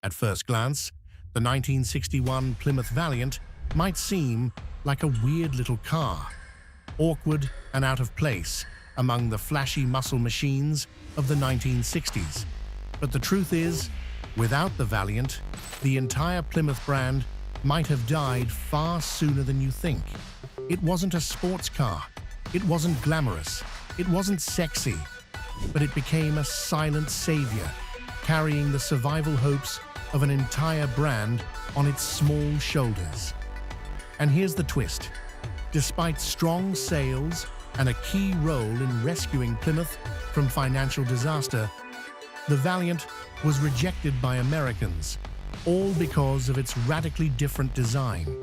At first glance, the 1961 Plymouth Valiant might seem like a weird little car, awkward and out of place among the flashy muscle machines of the 1960s. But the truth is, without the Valiant, the entire Plymouth brand might have died far sooner than you think. It wasn't a sports car, it wasn't glamorous, it wasn't sexy, but it became a silent savior, carrying the survival hopes of an entire brand on its small shoulders. And here's the twist. Despite strong sales and a key role in rescuing Plymouth from financial disaster, the Valiant was rejected by Americans, all because of its radically different design.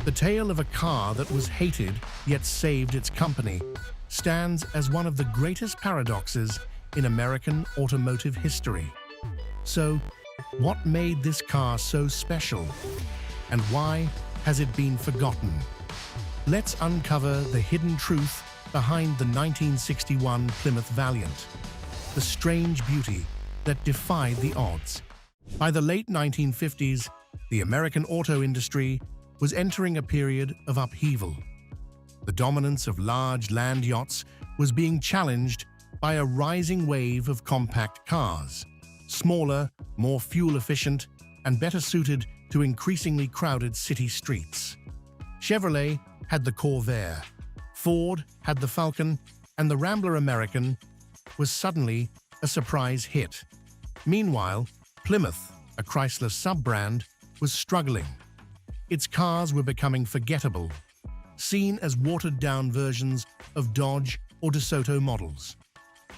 The tale of a car that was hated yet saved its company stands as one of the greatest paradoxes in American automotive history. So, what made this car so special? And why has it been forgotten? Let's uncover the hidden truth behind the 1961 Plymouth Valiant, the strange beauty that defied the odds. By the late 1950s, the American auto industry was entering a period of upheaval. The dominance of large land yachts was being challenged by a rising wave of compact cars, smaller, more fuel-efficient, and better suited to increasingly crowded city streets. Chevrolet had the Corvair, Ford had the Falcon, and the Rambler American was suddenly a surprise hit. Meanwhile, Plymouth, a Chrysler sub-brand, was struggling. Its cars were becoming forgettable, seen as watered-down versions of Dodge or DeSoto models.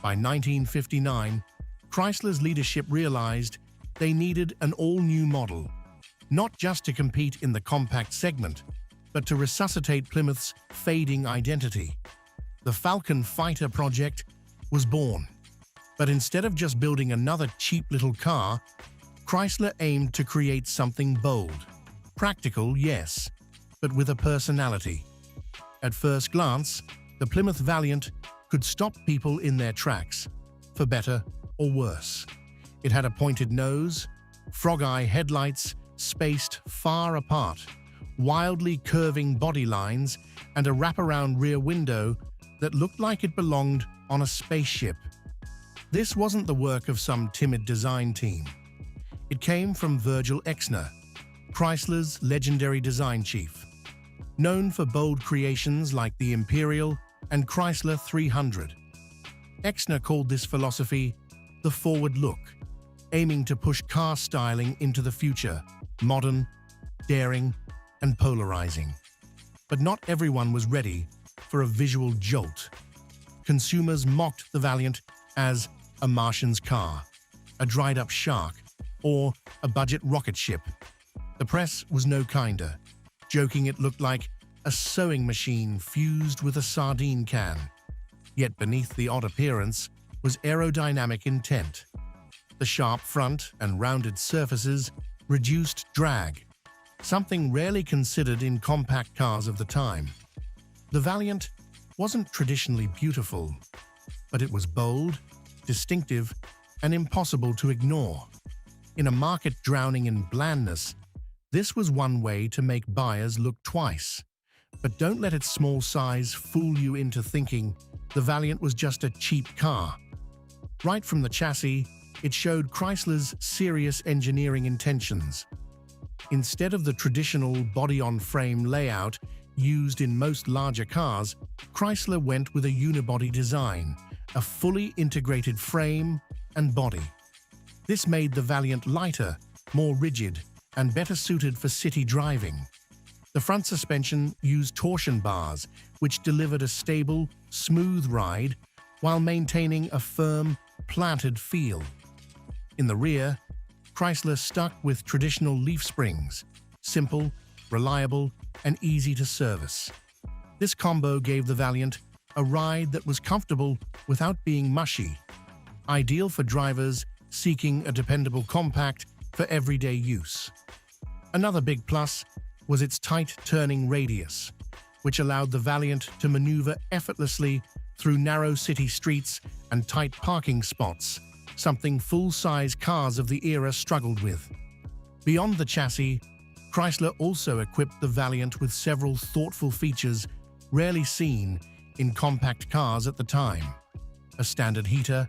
By 1959, Chrysler's leadership realized they needed an all-new model, not just to compete in the compact segment, but to resuscitate Plymouth's fading identity. The Falcon Fighter project was born. But instead of just building another cheap little car, Chrysler aimed to create something bold. Practical, yes, but with a personality. At first glance, the Plymouth Valiant could stop people in their tracks, for better or worse. It had a pointed nose, frog-eye headlights spaced far apart, wildly curving body lines, and a wraparound rear window that looked like it belonged on a spaceship. This wasn't the work of some timid design team. It came from Virgil Exner, Chrysler's legendary design chief, known for bold creations like the Imperial and Chrysler 300. Exner called this philosophy the forward look, aiming to push car styling into the future, modern, daring, and polarizing. But not everyone was ready for a visual jolt. Consumers mocked the Valiant as a Martian's car, a dried-up shark, or a budget rocket ship. The press was no kinder, joking it looked like a sewing machine fused with a sardine can. Yet beneath the odd appearance was aerodynamic intent. The sharp front and rounded surfaces reduced drag, something rarely considered in compact cars of the time. The Valiant wasn't traditionally beautiful, but it was bold, distinctive, and impossible to ignore. In a market drowning in blandness, this was one way to make buyers look twice. But don't let its small size fool you into thinking the Valiant was just a cheap car. Right from the chassis, it showed Chrysler's serious engineering intentions. Instead of the traditional body-on-frame layout used in most larger cars, Chrysler went with a unibody design, a fully integrated frame and body. This made the Valiant lighter, more rigid, and better suited for city driving. The front suspension used torsion bars, which delivered a stable, smooth ride while maintaining a firm, planted feel. In the rear, Chrysler stuck with traditional leaf springs, simple, reliable, and easy to service. This combo gave the Valiant a ride that was comfortable without being mushy, ideal for drivers seeking a dependable compact for everyday use. Another big plus was its tight turning radius, which allowed the Valiant to maneuver effortlessly through narrow city streets and tight parking spots, something full-size cars of the era struggled with. Beyond the chassis, Chrysler also equipped the Valiant with several thoughtful features rarely seen in compact cars at the time. A standard heater,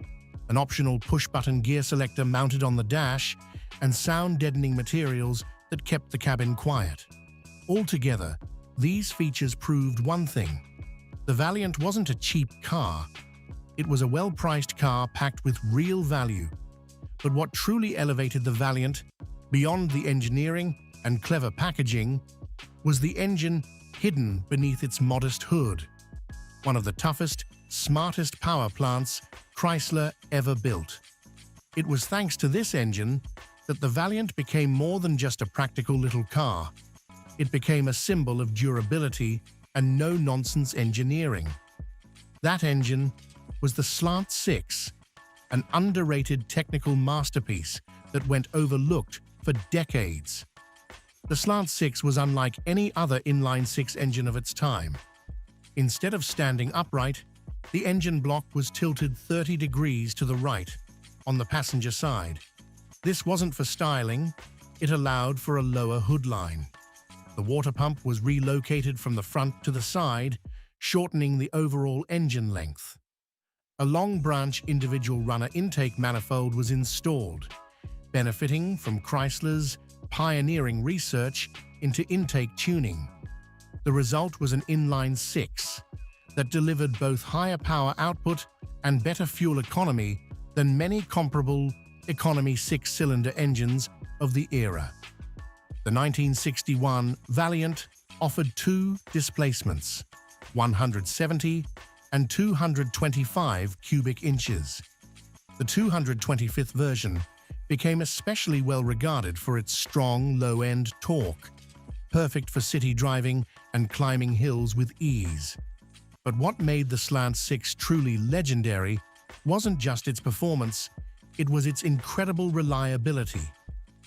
an optional push-button gear selector mounted on the dash, and sound-deadening materials that kept the cabin quiet. Altogether, these features proved one thing: the Valiant wasn't a cheap car. It was a well-priced car packed with real value. But what truly elevated the Valiant, beyond the engineering and clever packaging, was the engine hidden beneath its modest hood. One of the toughest, smartest power plants Chrysler ever built. It was thanks to this engine that the Valiant became more than just a practical little car. It became a symbol of durability and no-nonsense engineering. That engine was the Slant 6, an underrated technical masterpiece that went overlooked for decades. The Slant 6 was unlike any other inline-six engine of its time. Instead of standing upright, the engine block was tilted 30 degrees to the right, on the passenger side. This wasn't for styling, it allowed for a lower hood line. The water pump was relocated from the front to the side, shortening the overall engine length. A long-branch individual runner intake manifold was installed, benefiting from Chrysler's pioneering research into intake tuning. The result was an inline-six that delivered both higher power output and better fuel economy than many comparable economy six-cylinder engines of the era. The 1961 Valiant offered two displacements, 170 and 225 cubic inches. The 225th version became especially well regarded for its strong low-end torque, perfect for city driving and climbing hills with ease. But what made the Slant 6 truly legendary wasn't just its performance, it was its incredible reliability.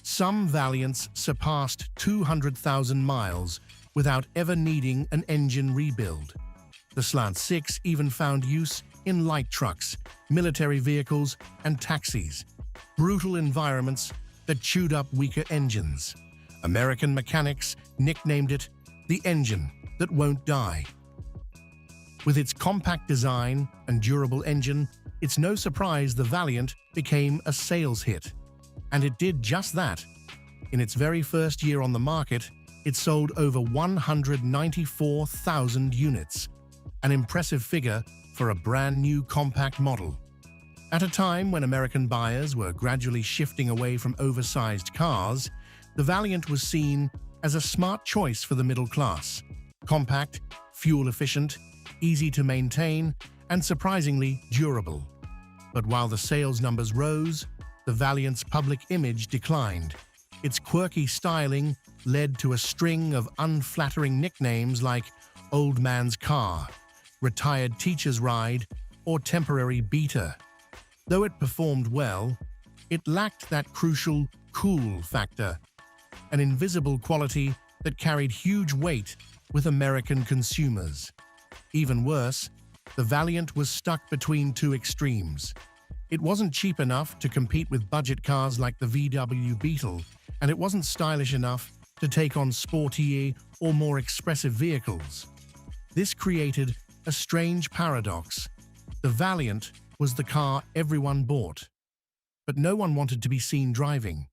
Some Valiants surpassed 200,000 miles without ever needing an engine rebuild. The Slant 6 even found use in light trucks, military vehicles, and taxis, brutal environments that chewed up weaker engines. American mechanics nicknamed it the engine that won't die. With its compact design and durable engine, it's no surprise the Valiant became a sales hit. And it did just that. In its very first year on the market, it sold over 194,000 units, an impressive figure for a brand-new compact model. At a time when American buyers were gradually shifting away from oversized cars, the Valiant was seen as a smart choice for the middle class. Compact, fuel-efficient, easy to maintain, and surprisingly durable. But while the sales numbers rose, the Valiant's public image declined. Its quirky styling led to a string of unflattering nicknames like Old Man's Car, Retired Teacher's Ride, or Temporary Beater. Though it performed well, it lacked that crucial cool factor, an invisible quality that carried huge weight with American consumers. Even worse, the Valiant was stuck between two extremes. It wasn't cheap enough to compete with budget cars like the VW Beetle, and it wasn't stylish enough to take on sportier or more expressive vehicles. This created a strange paradox. The Valiant was the car everyone bought, but no one wanted to be seen driving.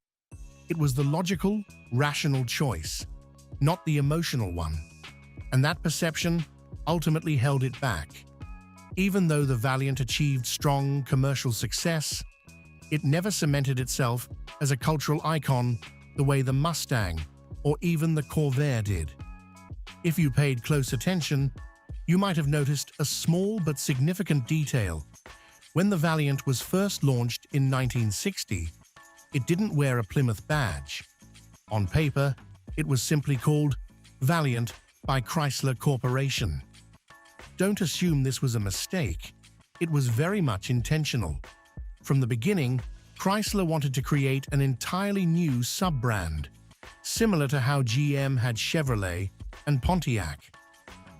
It was the logical, rational choice, not the emotional one, and that perception ultimately held it back. Even though the Valiant achieved strong commercial success, it never cemented itself as a cultural icon the way the Mustang or even the Corvair did. If you paid close attention, you might have noticed a small but significant detail. When the Valiant was first launched in 1960, it didn't wear a Plymouth badge. On paper, it was simply called Valiant by Chrysler Corporation. Don't assume this was a mistake. It was very much intentional. From the beginning, Chrysler wanted to create an entirely new sub-brand, similar to how GM had Chevrolet and Pontiac.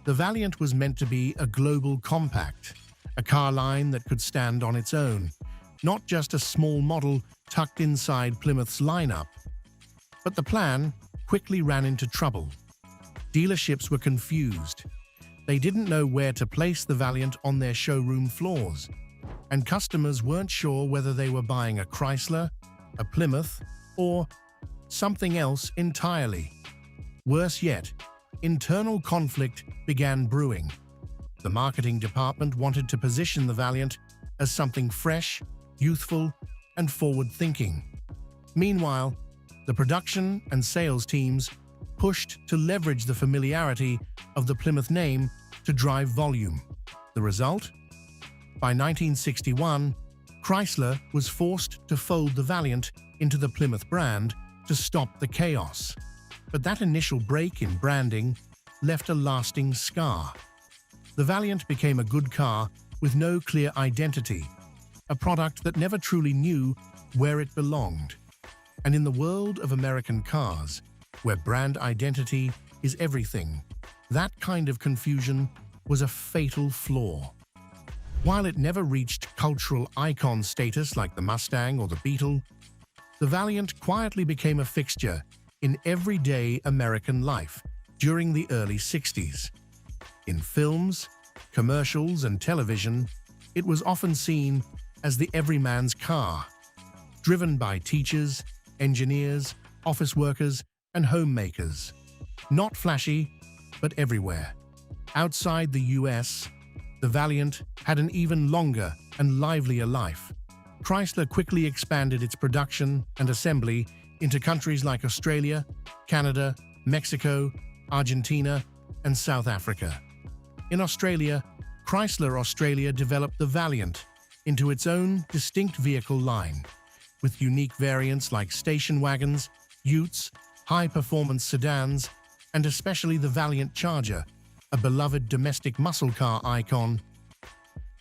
The Valiant was meant to be a global compact, a car line that could stand on its own, not just a small model tucked inside Plymouth's lineup. But the plan quickly ran into trouble. Dealerships were confused. They didn't know where to place the Valiant on their showroom floors, and customers weren't sure whether they were buying a Chrysler, a Plymouth, or something else entirely. Worse yet, internal conflict began brewing. The marketing department wanted to position the Valiant as something fresh, youthful, and forward-thinking. Meanwhile, the production and sales teams pushed to leverage the familiarity of the Plymouth name to drive volume. The result? By 1961, Chrysler was forced to fold the Valiant into the Plymouth brand to stop the chaos. But that initial break in branding left a lasting scar. The Valiant became a good car with no clear identity, a product that never truly knew where it belonged. And in the world of American cars, where brand identity is everything, that kind of confusion was a fatal flaw. While it never reached cultural icon status like the Mustang or the Beetle, the Valiant quietly became a fixture in everyday American life during the early 60s. In films, commercials, and television, it was often seen as the everyman's car, driven by teachers, engineers, office workers, and homemakers. Not flashy, but everywhere. Outside the US, the Valiant had an even longer and livelier life. Chrysler quickly expanded its production and assembly into countries like Australia, Canada, Mexico, Argentina, and South Africa. In Australia, Chrysler Australia developed the Valiant into its own distinct vehicle line, with unique variants like station wagons, utes, high-performance sedans, and especially the Valiant Charger, a beloved domestic muscle car icon.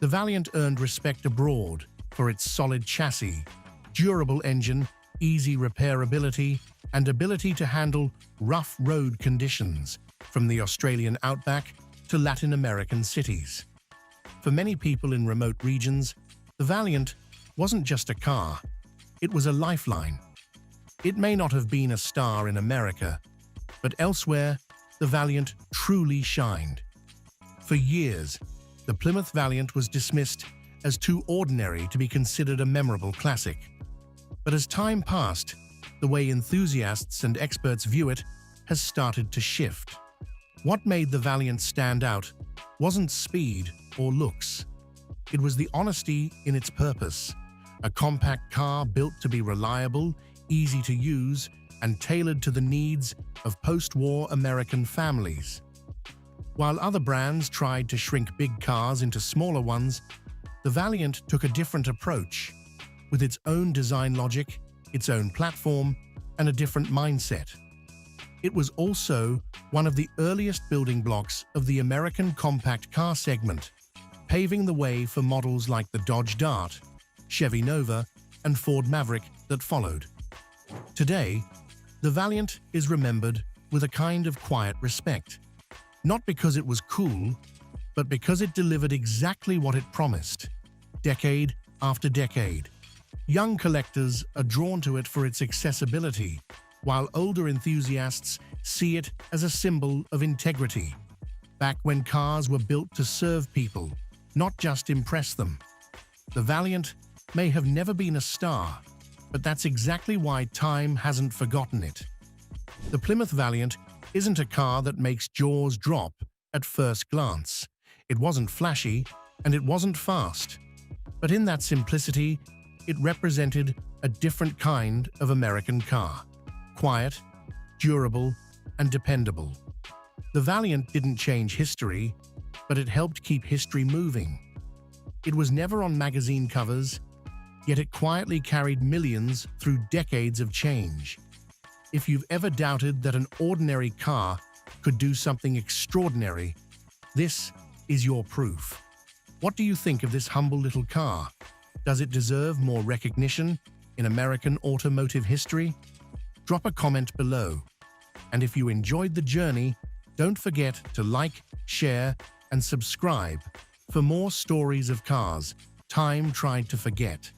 The Valiant earned respect abroad for its solid chassis, durable engine, easy repairability, and ability to handle rough road conditions, from the Australian outback to Latin American cities. For many people in remote regions, the Valiant wasn't just a car, it was a lifeline. It may not have been a star in America, but elsewhere, the Valiant truly shined. For years, the Plymouth Valiant was dismissed as too ordinary to be considered a memorable classic. But as time passed, the way enthusiasts and experts view it has started to shift. What made the Valiant stand out wasn't speed or looks. It was the honesty in its purpose, a compact car built to be reliable, easy to use, and tailored to the needs of post-war American families. While other brands tried to shrink big cars into smaller ones, the Valiant took a different approach, with its own design logic, its own platform, and a different mindset. It was also one of the earliest building blocks of the American compact car segment, paving the way for models like the Dodge Dart, Chevy Nova, and Ford Maverick that followed. Today, the Valiant is remembered with a kind of quiet respect, not because it was cool, but because it delivered exactly what it promised, decade after decade. Young collectors are drawn to it for its accessibility, while older enthusiasts see it as a symbol of integrity. Back when cars were built to serve people, not just impress them. The Valiant may have never been a star, but that's exactly why time hasn't forgotten it. The Plymouth Valiant isn't a car that makes jaws drop at first glance. It wasn't flashy, and it wasn't fast. But in that simplicity, it represented a different kind of American car. Quiet, durable, and dependable. The Valiant didn't change history, but it helped keep history moving. It was never on magazine covers, yet it quietly carried millions through decades of change. If you've ever doubted that an ordinary car could do something extraordinary, this is your proof. What do you think of this humble little car? Does it deserve more recognition in American automotive history? Drop a comment below. And if you enjoyed the journey, don't forget to like, share, and subscribe for more stories of cars time tried to forget.